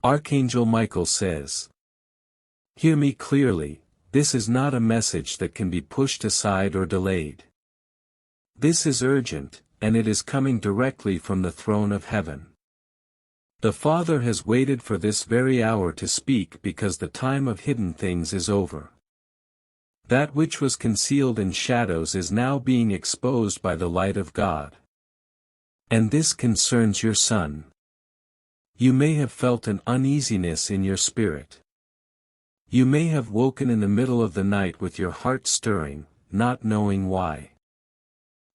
Archangel Michael says, "Hear me clearly, this is not a message that can be pushed aside or delayed. This is urgent, and it is coming directly from the throne of heaven. The Father has waited for this very hour to speak because the time of hidden things is over. That which was concealed in shadows is now being exposed by the light of God. And this concerns your son. You may have felt an uneasiness in your spirit. You may have woken in the middle of the night with your heart stirring, not knowing why.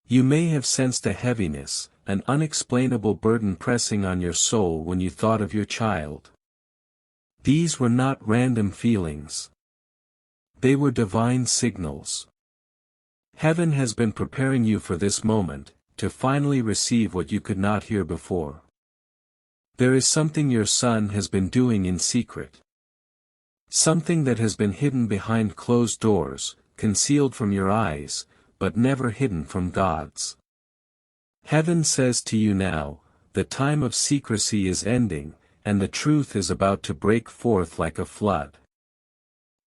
You may have sensed a heaviness, an unexplainable burden pressing on your soul when you thought of your child. These were not random feelings. They were divine signals. Heaven has been preparing you for this moment, to finally receive what you could not hear before. There is something your son has been doing in secret. Something that has been hidden behind closed doors, concealed from your eyes, but never hidden from God's. Heaven says to you now, the time of secrecy is ending, and the truth is about to break forth like a flood.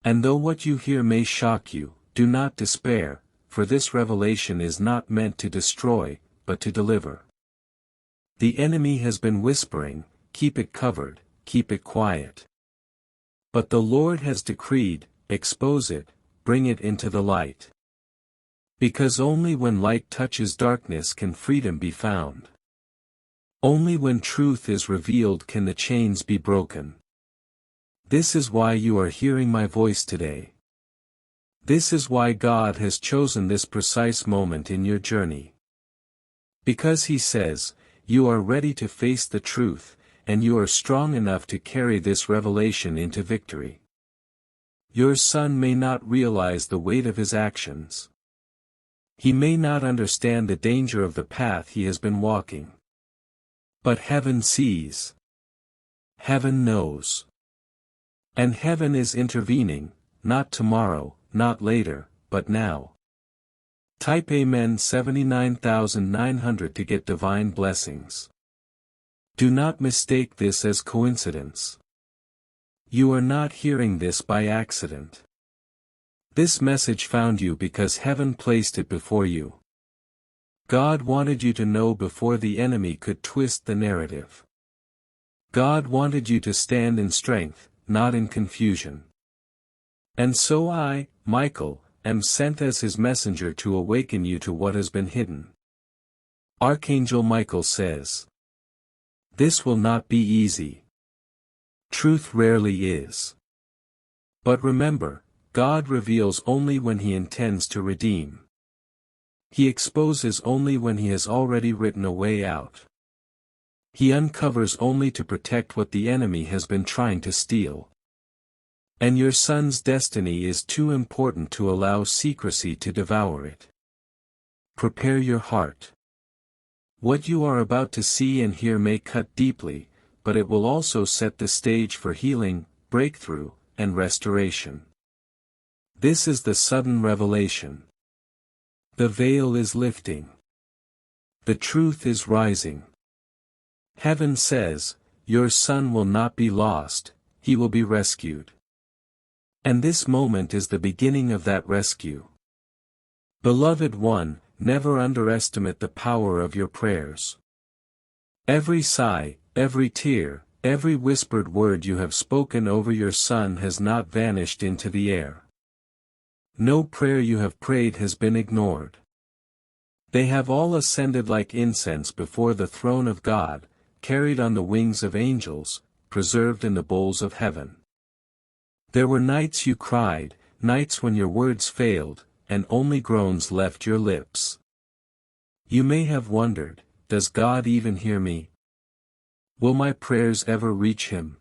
And though what you hear may shock you, do not despair, for this revelation is not meant to destroy, but to deliver. The enemy has been whispering, keep it covered, keep it quiet. But the Lord has decreed, expose it, bring it into the light. Because only when light touches darkness can freedom be found. Only when truth is revealed can the chains be broken. This is why you are hearing my voice today. This is why God has chosen this precise moment in your journey. Because He says, you are ready to face the truth, and you are strong enough to carry this revelation into victory. Your son may not realize the weight of his actions. He may not understand the danger of the path he has been walking. But heaven sees. Heaven knows. And heaven is intervening, not tomorrow, not later, but now. Type Amen 79,900 to get divine blessings. Do not mistake this as coincidence. You are not hearing this by accident. This message found you because heaven placed it before you. God wanted you to know before the enemy could twist the narrative. God wanted you to stand in strength, not in confusion. And so I, Michael, am sent as His messenger to awaken you to what has been hidden. Archangel Michael says, this will not be easy. Truth rarely is. But remember, God reveals only when He intends to redeem. He exposes only when He has already written a way out. He uncovers only to protect what the enemy has been trying to steal. And your son's destiny is too important to allow secrecy to devour it. Prepare your heart. What you are about to see and hear may cut deeply, but it will also set the stage for healing, breakthrough, and restoration. This is the sudden revelation. The veil is lifting. The truth is rising. Heaven says, your son will not be lost, he will be rescued. And this moment is the beginning of that rescue. Beloved one, never underestimate the power of your prayers. Every sigh, every tear, every whispered word you have spoken over your son has not vanished into the air. No prayer you have prayed has been ignored. They have all ascended like incense before the throne of God, carried on the wings of angels, preserved in the bowls of heaven. There were nights you cried, nights when your words failed, and only groans left your lips. You may have wondered, does God even hear me? Will my prayers ever reach Him?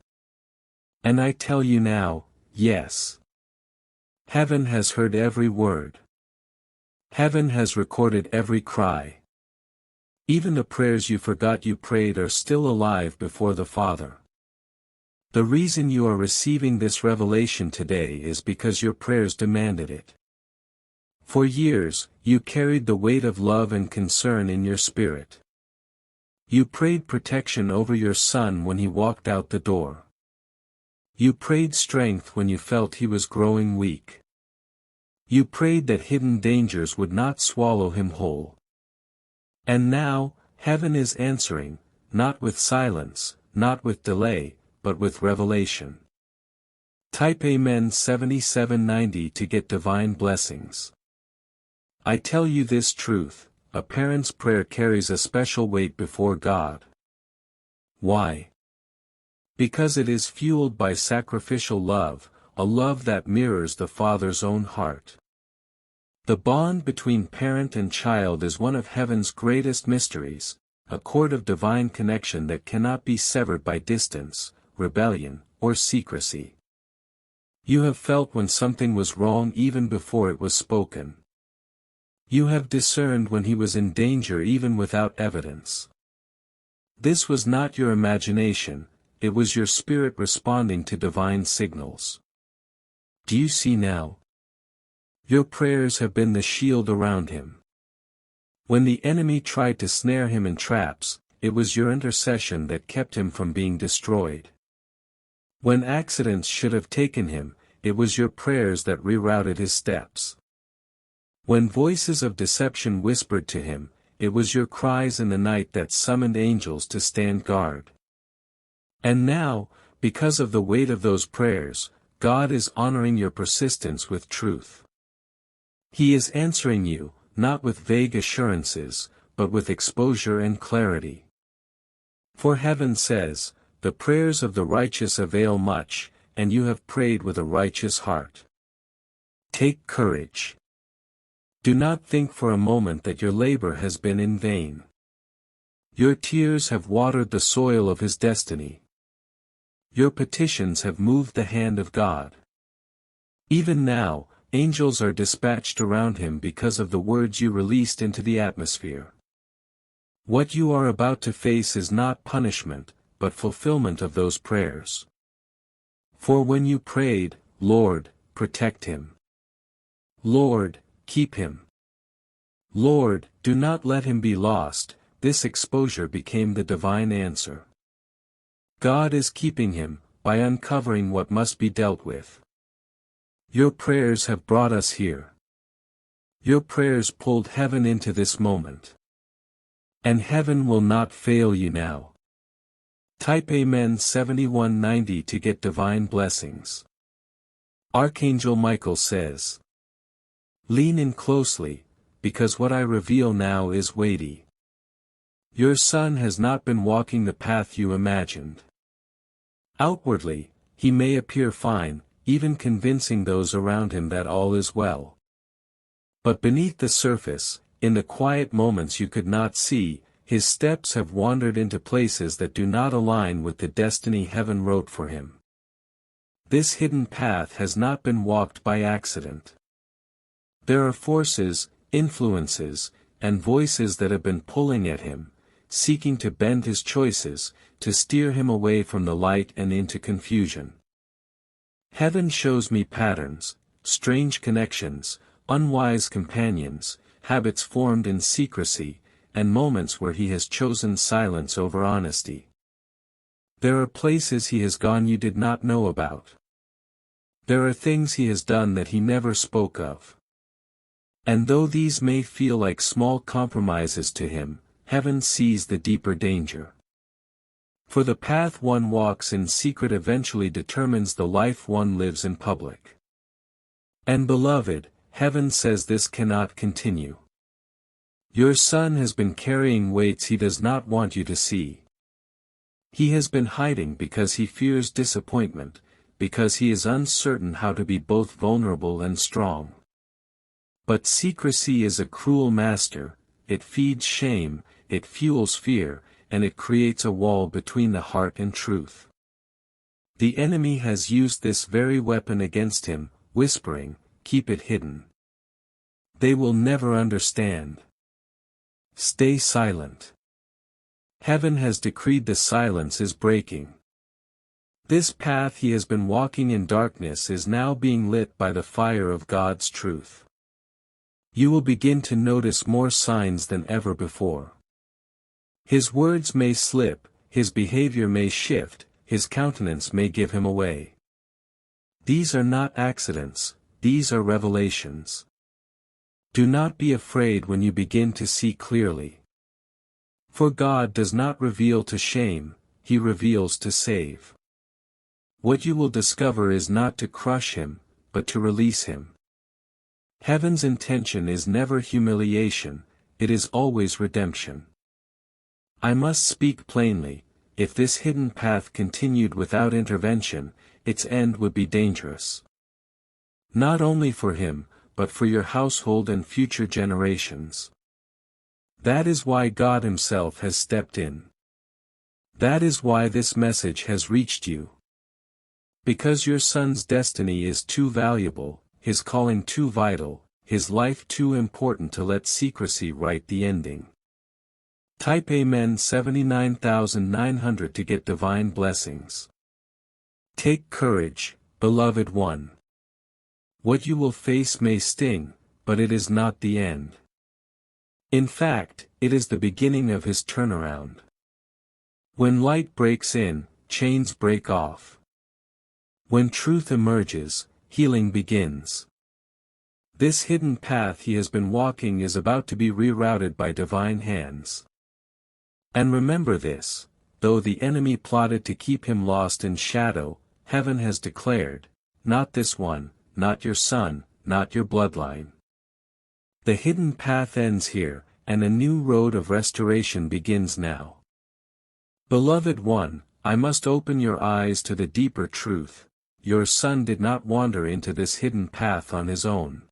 And I tell you now, yes. Heaven has heard every word. Heaven has recorded every cry. Even the prayers you forgot you prayed are still alive before the Father. The reason you are receiving this revelation today is because your prayers demanded it. For years, you carried the weight of love and concern in your spirit. You prayed protection over your son when he walked out the door. You prayed strength when you felt he was growing weak. You prayed that hidden dangers would not swallow him whole. And now, heaven is answering, not with silence, not with delay, but with revelation. Type Amen 7790 to get divine blessings. I tell you this truth, a parent's prayer carries a special weight before God. Why? Because it is fueled by sacrificial love, a love that mirrors the Father's own heart. The bond between parent and child is one of heaven's greatest mysteries, a cord of divine connection that cannot be severed by distance, rebellion, or secrecy. You have felt when something was wrong even before it was spoken. You have discerned when he was in danger even without evidence. This was not your imagination, it was your spirit responding to divine signals. Do you see now? Your prayers have been the shield around him. When the enemy tried to snare him in traps, it was your intercession that kept him from being destroyed. When accidents should have taken him, it was your prayers that rerouted his steps. When voices of deception whispered to him, it was your cries in the night that summoned angels to stand guard. And now, because of the weight of those prayers, God is honoring your persistence with truth. He is answering you, not with vague assurances, but with exposure and clarity. For heaven says, "The prayers of the righteous avail much, and you have prayed with a righteous heart." Take courage. Do not think for a moment that your labor has been in vain. Your tears have watered the soil of his destiny. Your petitions have moved the hand of God. Even now, angels are dispatched around him because of the words you released into the atmosphere. What you are about to face is not punishment, but fulfillment of those prayers. For when you prayed, "Lord, protect him. Lord, keep him. Lord, do not let him be lost," this exposure became the divine answer. God is keeping him, by uncovering what must be dealt with. Your prayers have brought us here. Your prayers pulled heaven into this moment. And heaven will not fail you now. Type Amen 7190 to get divine blessings. Archangel Michael says, "Lean in closely, because what I reveal now is weighty. Your son has not been walking the path you imagined. Outwardly, he may appear fine, even convincing those around him that all is well. But beneath the surface, in the quiet moments you could not see, his steps have wandered into places that do not align with the destiny heaven wrote for him. This hidden path has not been walked by accident. There are forces, influences, and voices that have been pulling at him, seeking to bend his choices, to steer him away from the light and into confusion. Heaven shows me patterns, strange connections, unwise companions, habits formed in secrecy, and moments where he has chosen silence over honesty. There are places he has gone you did not know about. There are things he has done that he never spoke of. And though these may feel like small compromises to him, heaven sees the deeper danger. For the path one walks in secret eventually determines the life one lives in public. And beloved, heaven says this cannot continue. Your son has been carrying weights he does not want you to see. He has been hiding because he fears disappointment, because he is uncertain how to be both vulnerable and strong. But secrecy is a cruel master, it feeds shame, it fuels fear, and it creates a wall between the heart and truth. The enemy has used this very weapon against him, whispering, "Keep it hidden. They will never understand. Stay silent." Heaven has decreed the silence is breaking. This path he has been walking in darkness is now being lit by the fire of God's truth. You will begin to notice more signs than ever before. His words may slip, his behavior may shift, his countenance may give him away. These are not accidents, these are revelations. Do not be afraid when you begin to see clearly. For God does not reveal to shame, He reveals to save. What you will discover is not to crush him, but to release him. Heaven's intention is never humiliation, it is always redemption. I must speak plainly, if this hidden path continued without intervention, its end would be dangerous. Not only for him, but for your household and future generations. That is why God Himself has stepped in. That is why this message has reached you. Because your son's destiny is too valuable, his calling too vital, his life too important to let secrecy write the ending. Type Amen 79,900 to get divine blessings. Take courage, beloved one. What you will face may sting, but it is not the end. In fact, it is the beginning of His turnaround. When light breaks in, chains break off. When truth emerges, healing begins. This hidden path he has been walking is about to be rerouted by divine hands. And remember this, though the enemy plotted to keep him lost in shadow, heaven has declared, not this one, not your son, not your bloodline. The hidden path ends here, and a new road of restoration begins now. Beloved one, I must open your eyes to the deeper truth. Your son did not wander into this hidden path on his own.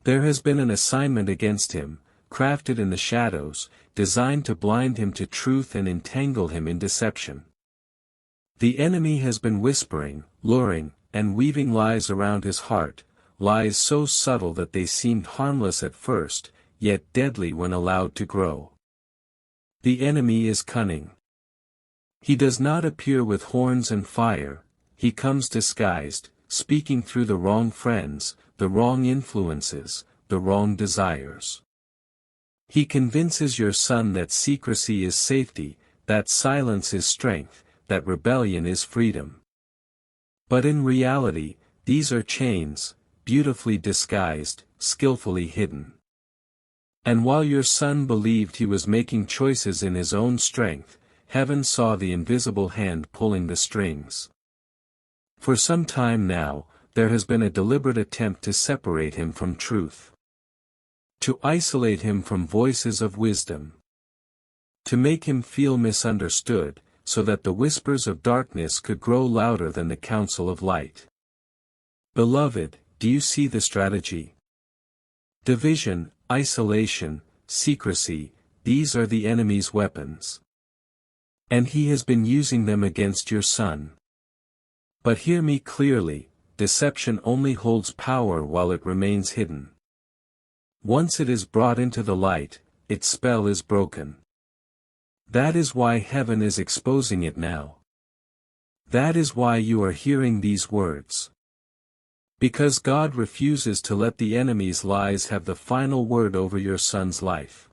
There has been an assignment against him, crafted in the shadows, designed to blind him to truth and entangle him in deception. The enemy has been whispering, luring, and weaving lies around his heart, lies so subtle that they seemed harmless at first, yet deadly when allowed to grow. The enemy is cunning. He does not appear with horns and fire, he comes disguised, speaking through the wrong friends, the wrong influences, the wrong desires. He convinces your son that secrecy is safety, that silence is strength, that rebellion is freedom. But in reality, these are chains, beautifully disguised, skillfully hidden. And while your son believed he was making choices in his own strength, heaven saw the invisible hand pulling the strings. For some time now, there has been a deliberate attempt to separate him from truth. To isolate him from voices of wisdom. To make him feel misunderstood, so that the whispers of darkness could grow louder than the counsel of light. Beloved, do you see the strategy? Division, isolation, secrecy, these are the enemy's weapons. And he has been using them against your son. But hear me clearly, deception only holds power while it remains hidden. Once it is brought into the light, its spell is broken. That is why heaven is exposing it now. That is why you are hearing these words. Because God refuses to let the enemy's lies have the final word over your son's life.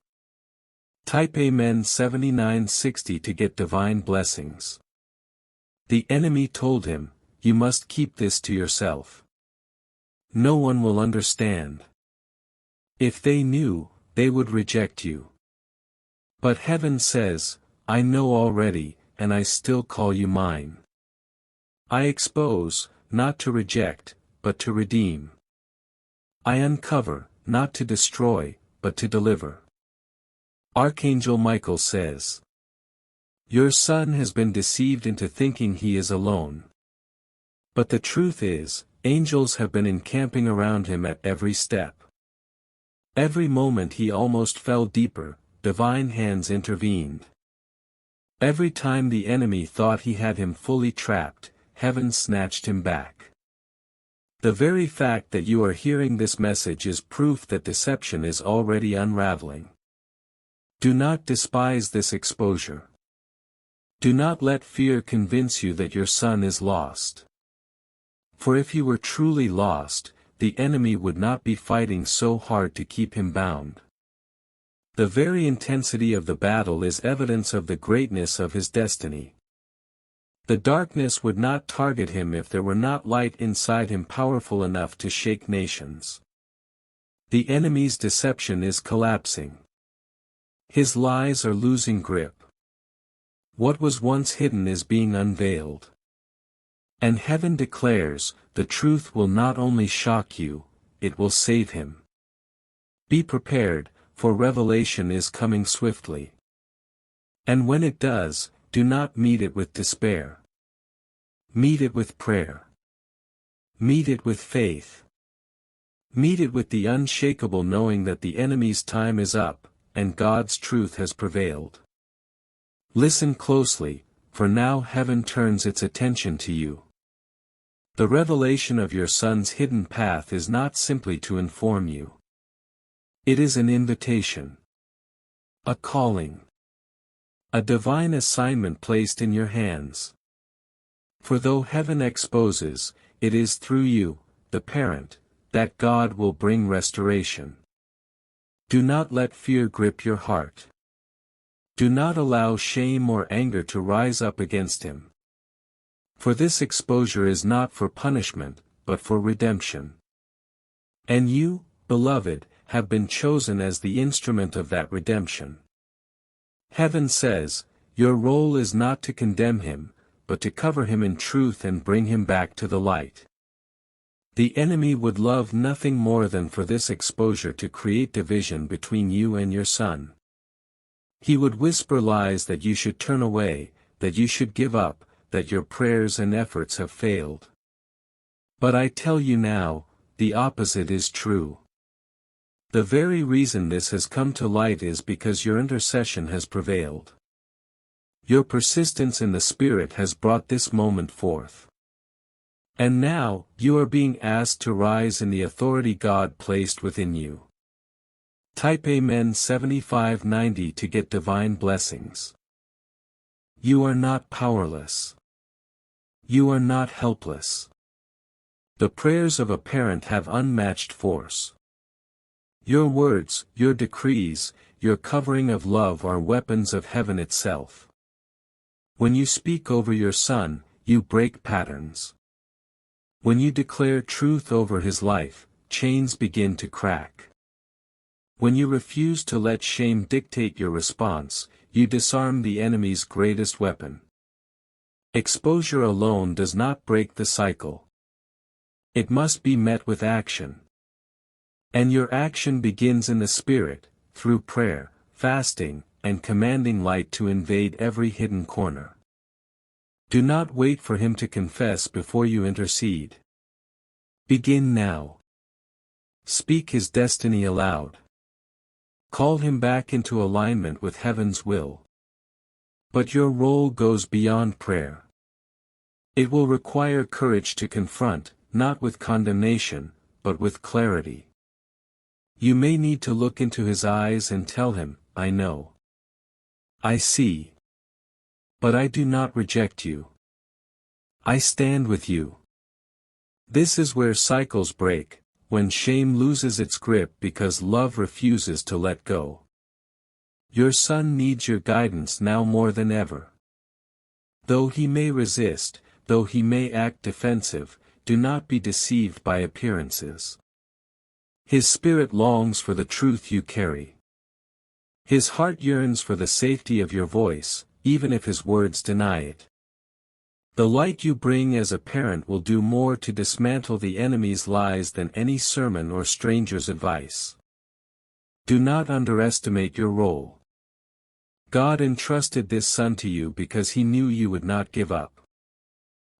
Type Amen 7960 to get divine blessings. The enemy told him, you must keep this to yourself. No one will understand. If they knew, they would reject you. But heaven says, I know already, and I still call you mine. I expose, not to reject, but to redeem. I uncover, not to destroy, but to deliver. Archangel Michael says, your son has been deceived into thinking he is alone. But the truth is, angels have been encamping around him at every step. Every moment he almost fell deeper, divine hands intervened. Every time the enemy thought he had him fully trapped, heaven snatched him back. The very fact that you are hearing this message is proof that deception is already unraveling. Do not despise this exposure. Do not let fear convince you that your son is lost. For if he were truly lost, the enemy would not be fighting so hard to keep him bound. The very intensity of the battle is evidence of the greatness of his destiny. The darkness would not target him if there were not light inside him powerful enough to shake nations. The enemy's deception is collapsing. His lies are losing grip. What was once hidden is being unveiled. And heaven declares, the truth will not only shock you, it will save him. Be prepared, for revelation is coming swiftly. And when it does, do not meet it with despair. Meet it with prayer. Meet it with faith. Meet it with the unshakable knowing that the enemy's time is up, and God's truth has prevailed. Listen closely, for now heaven turns its attention to you. The revelation of your Son's hidden path is not simply to inform you. It is an invitation. A calling. A divine assignment placed in your hands. For though heaven exposes, it is through you, the parent, that God will bring restoration. Do not let fear grip your heart. Do not allow shame or anger to rise up against him. For this exposure is not for punishment, but for redemption. And you, beloved, have been chosen as the instrument of that redemption. Heaven says, your role is not to condemn him, but to cover him in truth and bring him back to the light. The enemy would love nothing more than for this exposure to create division between you and your Son. He would whisper lies that you should turn away, that you should give up, that your prayers and efforts have failed. But I tell you now, the opposite is true. The very reason this has come to light is because your intercession has prevailed. Your persistence in the Spirit has brought this moment forth. And now, you are being asked to rise in the authority God placed within you. Type Amen 7590 to get divine blessings. You are not powerless. You are not helpless. The prayers of a parent have unmatched force. Your words, your decrees, your covering of love are weapons of heaven itself. When you speak over your Son, you break patterns. When you declare truth over his life, chains begin to crack. When you refuse to let shame dictate your response, you disarm the enemy's greatest weapon. Exposure alone does not break the cycle. It must be met with action. And your action begins in the Spirit, through prayer, fasting, and commanding light to invade every hidden corner. Do not wait for him to confess before you intercede. Begin now. Speak his destiny aloud. Call him back into alignment with heaven's will. But your role goes beyond prayer. It will require courage to confront, not with condemnation, but with clarity. You may need to look into his eyes and tell him, I know. I see. But I do not reject you. I stand with you. This is where cycles break, when shame loses its grip because love refuses to let go. Your Son needs your guidance now more than ever. Though he may resist, though he may act defensive, do not be deceived by appearances. His spirit longs for the truth you carry. His heart yearns for the safety of your voice, even if his words deny it. The light you bring as a parent will do more to dismantle the enemy's lies than any sermon or stranger's advice. Do not underestimate your role. God entrusted this Son to you because he knew you would not give up.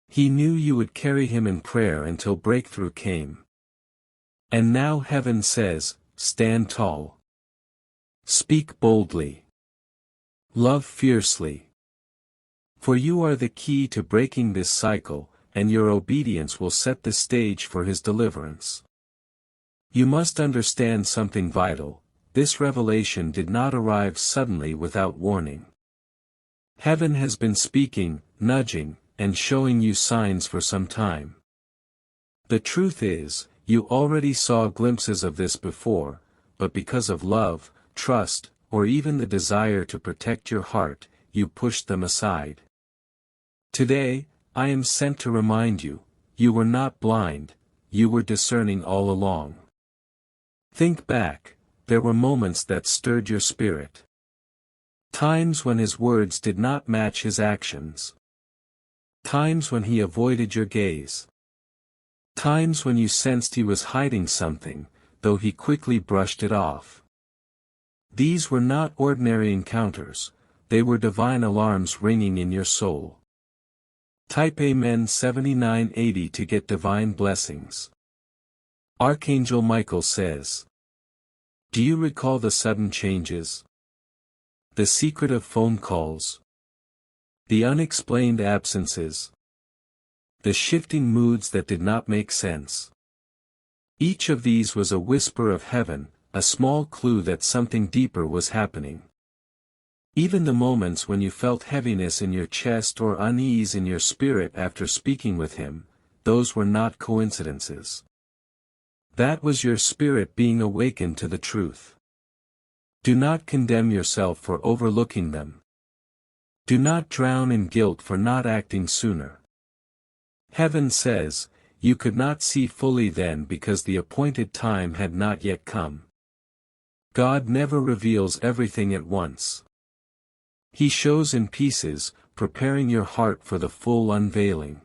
He knew you would carry him in prayer until breakthrough came. And now heaven says, stand tall. Speak boldly. Love fiercely. For you are the key to breaking this cycle, and your obedience will set the stage for his deliverance. You must understand something vital. This revelation did not arrive suddenly without warning. Heaven has been speaking, nudging, and showing you signs for some time. The truth is, you already saw glimpses of this before, but because of love, trust, or even the desire to protect your heart, you pushed them aside. Today, I am sent to remind you, you were not blind, you were discerning all along. Think back, there were moments that stirred your spirit. Times when his words did not match his actions. Times when he avoided your gaze. Times when you sensed he was hiding something, though he quickly brushed it off. These were not ordinary encounters, they were divine alarms ringing in your soul. Type Amen 7980 to get divine blessings. Archangel Michael says, do you recall the sudden changes? The secret of phone calls? The unexplained absences? The shifting moods that did not make sense? Each of these was a whisper of heaven, a small clue that something deeper was happening. Even the moments when you felt heaviness in your chest or unease in your spirit after speaking with him, those were not coincidences. That was your spirit being awakened to the truth. Do not condemn yourself for overlooking them. Do not drown in guilt for not acting sooner. Heaven says, you could not see fully then because the appointed time had not yet come. God never reveals everything at once. He shows in pieces, preparing your heart for the full unveiling.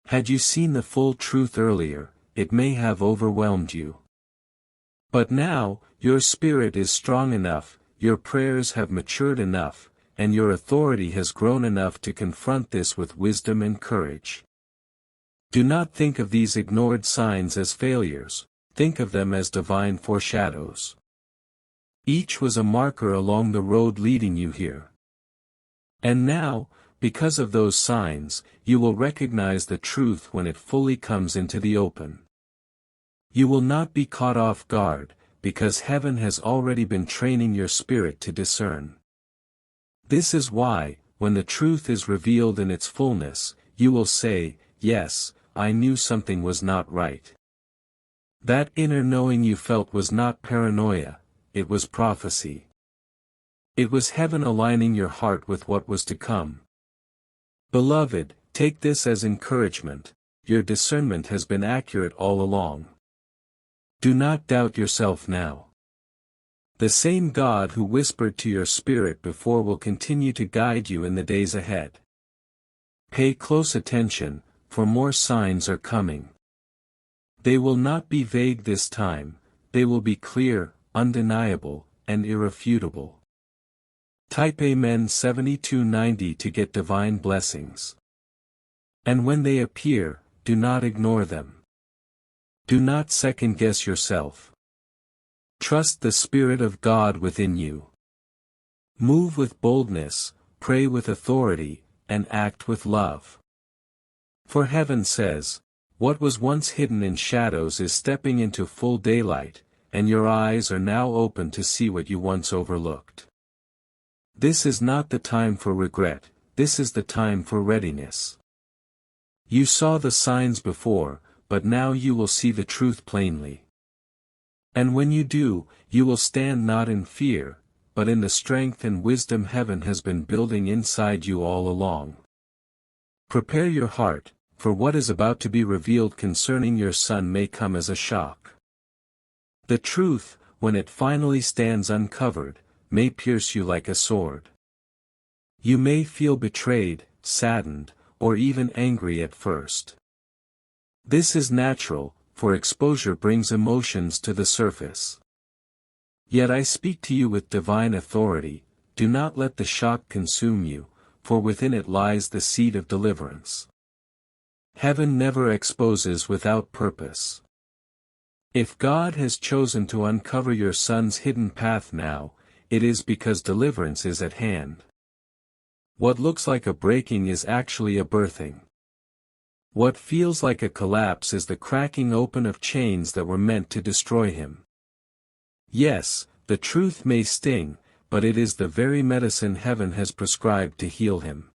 Had you seen the full truth earlier, it may have overwhelmed you. But now, your spirit is strong enough, your prayers have matured enough, and your authority has grown enough to confront this with wisdom and courage. Do not think of these ignored signs as failures, think of them as divine foreshadows. Each was a marker along the road leading you here. And now, because of those signs, you will recognize the truth when it fully comes into the open. You will not be caught off guard, because heaven has already been training your spirit to discern. This is why, when the truth is revealed in its fullness, you will say, yes, I knew something was not right. That inner knowing you felt was not paranoia, it was prophecy. It was heaven aligning your heart with what was to come. Beloved, take this as encouragement, your discernment has been accurate all along. Do not doubt yourself now. The same God who whispered to your spirit before will continue to guide you in the days ahead. Pay close attention, for more signs are coming. They will not be vague this time, they will be clear, undeniable, and irrefutable. Type Amen 7290 to get divine blessings. And when they appear, do not ignore them. Do not second-guess yourself. Trust the Spirit of God within you. Move with boldness, pray with authority, and act with love. For heaven says, what was once hidden in shadows is stepping into full daylight, and your eyes are now open to see what you once overlooked. This is not the time for regret, this is the time for readiness. You saw the signs before, but now you will see the truth plainly. And when you do, you will stand not in fear, but in the strength and wisdom heaven has been building inside you all along. Prepare your heart, for what is about to be revealed concerning your son may come as a shock. The truth, when it finally stands uncovered, may pierce you like a sword. You may feel betrayed, saddened, or even angry at first. This is natural, for exposure brings emotions to the surface. Yet I speak to you with divine authority, do not let the shock consume you, for within it lies the seed of deliverance. Heaven never exposes without purpose. If God has chosen to uncover your son's hidden path now, it is because deliverance is at hand. What looks like a breaking is actually a birthing. What feels like a collapse is the cracking open of chains that were meant to destroy him. Yes, the truth may sting, but it is the very medicine heaven has prescribed to heal him.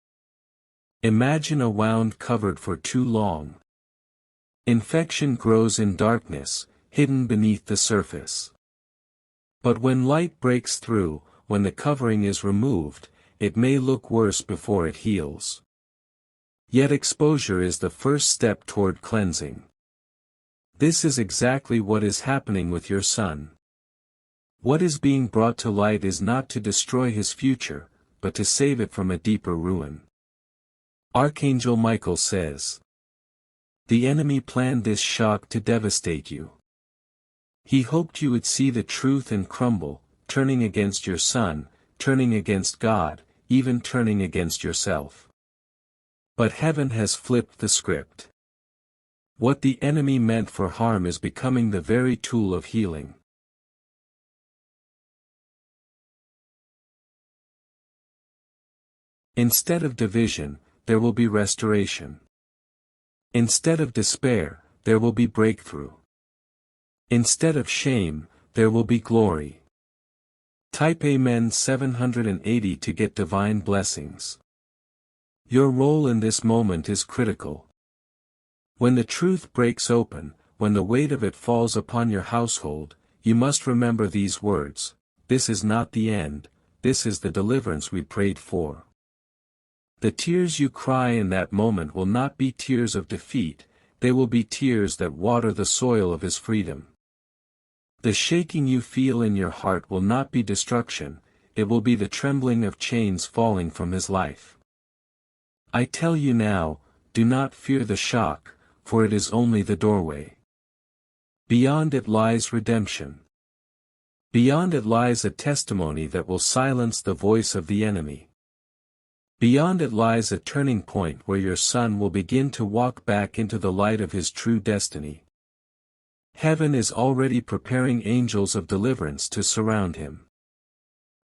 Imagine a wound covered for too long. Infection grows in darkness, hidden beneath the surface. But when light breaks through, when the covering is removed, it may look worse before it heals. Yet exposure is the first step toward cleansing. This is exactly what is happening with your son. What is being brought to light is not to destroy his future, but to save it from a deeper ruin. Archangel Michael says, "The enemy planned this shock to devastate you. He hoped you would see the truth and crumble, turning against your son, turning against God, even turning against yourself. But heaven has flipped the script. What the enemy meant for harm is becoming the very tool of healing." Instead of division, there will be restoration. Instead of despair, there will be breakthrough. Instead of shame, there will be glory. Type Amen 780 to get divine blessings. Your role in this moment is critical. When the truth breaks open, when the weight of it falls upon your household, you must remember these words: "This is not the end, this is the deliverance we prayed for." The tears you cry in that moment will not be tears of defeat, they will be tears that water the soil of his freedom. The shaking you feel in your heart will not be destruction, it will be the trembling of chains falling from his life. I tell you now, do not fear the shock, for it is only the doorway. Beyond it lies redemption. Beyond it lies a testimony that will silence the voice of the enemy. Beyond it lies a turning point where your son will begin to walk back into the light of his true destiny. Heaven is already preparing angels of deliverance to surround him.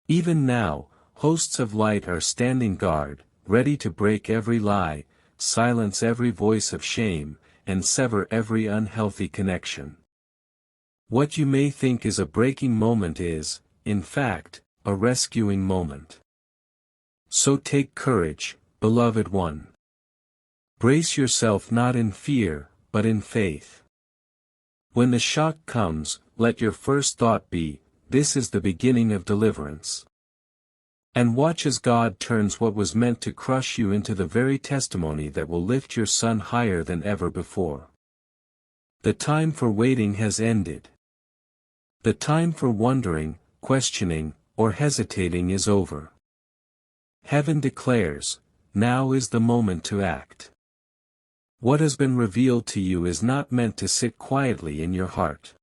Even now, hosts of light are standing guard, ready to break every lie, silence every voice of shame, and sever every unhealthy connection. What you may think is a breaking moment is, in fact, a rescuing moment. So take courage, beloved one. Brace yourself not in fear, but in faith. When the shock comes, let your first thought be, "This is the beginning of deliverance." And watch as God turns what was meant to crush you into the very testimony that will lift your son higher than ever before. The time for waiting has ended. The time for wondering, questioning, or hesitating is over. Heaven declares, now is the moment to act. What has been revealed to you is not meant to sit quietly in your heart.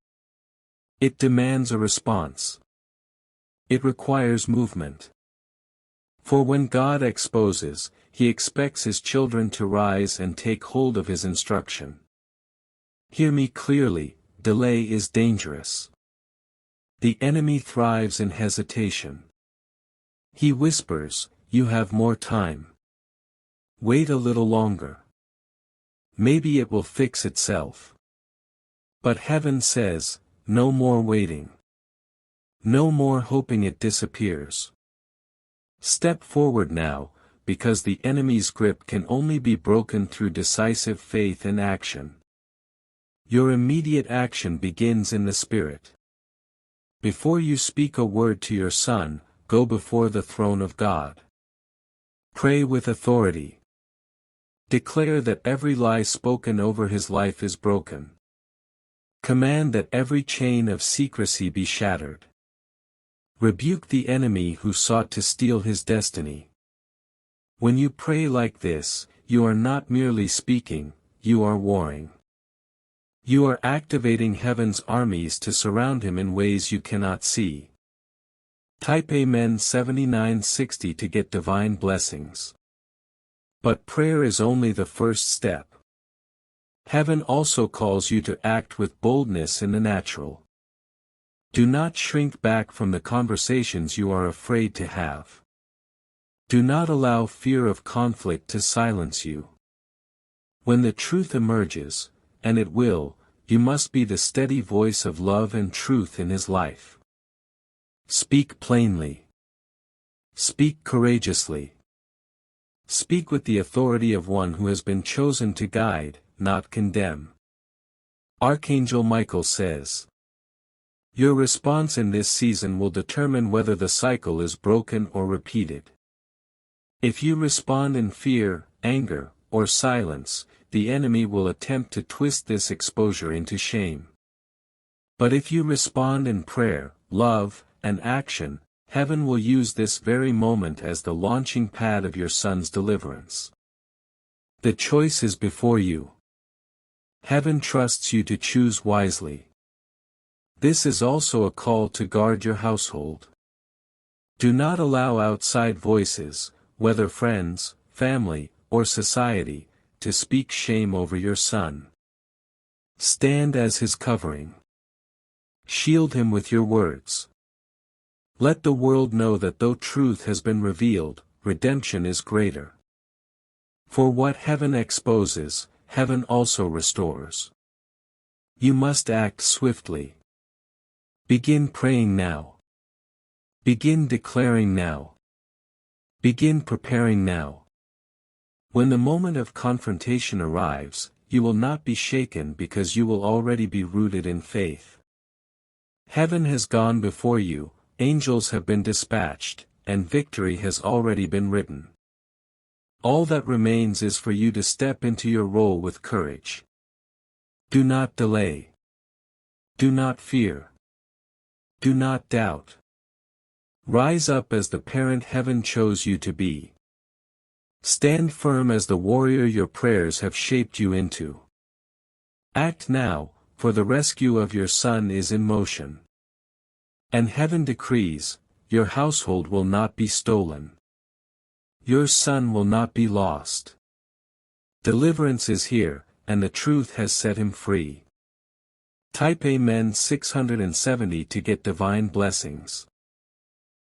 It demands a response. It requires movement. For when God exposes, He expects His children to rise and take hold of His instruction. Hear me clearly, delay is dangerous. The enemy thrives in hesitation. He whispers, "You have more time. Wait a little longer. Maybe it will fix itself." But heaven says, no more waiting. No more hoping it disappears. Step forward now, because the enemy's grip can only be broken through decisive faith and action. Your immediate action begins in the Spirit. Before you speak a word to your son, go before the throne of God. Pray with authority. Declare that every lie spoken over his life is broken. Command that every chain of secrecy be shattered. Rebuke the enemy who sought to steal his destiny. When you pray like this, you are not merely speaking, you are warring. You are activating heaven's armies to surround him in ways you cannot see. Type Amen 7960 to get divine blessings. But prayer is only the first step. Heaven also calls you to act with boldness in the natural. Do not shrink back from the conversations you are afraid to have. Do not allow fear of conflict to silence you. When the truth emerges, and it will, you must be the steady voice of love and truth in his life. Speak plainly. Speak courageously. Speak with the authority of one who has been chosen to guide, not condemn. Archangel Michael says, your response in this season will determine whether the cycle is broken or repeated. If you respond in fear, anger, or silence, the enemy will attempt to twist this exposure into shame. But if you respond in prayer, love, and action, heaven will use this very moment as the launching pad of your son's deliverance. The choice is before you. Heaven trusts you to choose wisely. This is also a call to guard your household. Do not allow outside voices, whether friends, family, or society, to speak shame over your son. Stand as his covering. Shield him with your words. Let the world know that though truth has been revealed, redemption is greater. For what heaven exposes, heaven also restores. You must act swiftly. Begin praying now. Begin declaring now. Begin preparing now. When the moment of confrontation arrives, you will not be shaken because you will already be rooted in faith. Heaven has gone before you, angels have been dispatched, and victory has already been written. All that remains is for you to step into your role with courage. Do not delay. Do not fear. Do not doubt. Rise up as the parent heaven chose you to be. Stand firm as the warrior your prayers have shaped you into. Act now, for the rescue of your son is in motion. And heaven decrees, your household will not be stolen. Your son will not be lost. Deliverance is here, and the truth has set him free. Type Amen 670 to get divine blessings.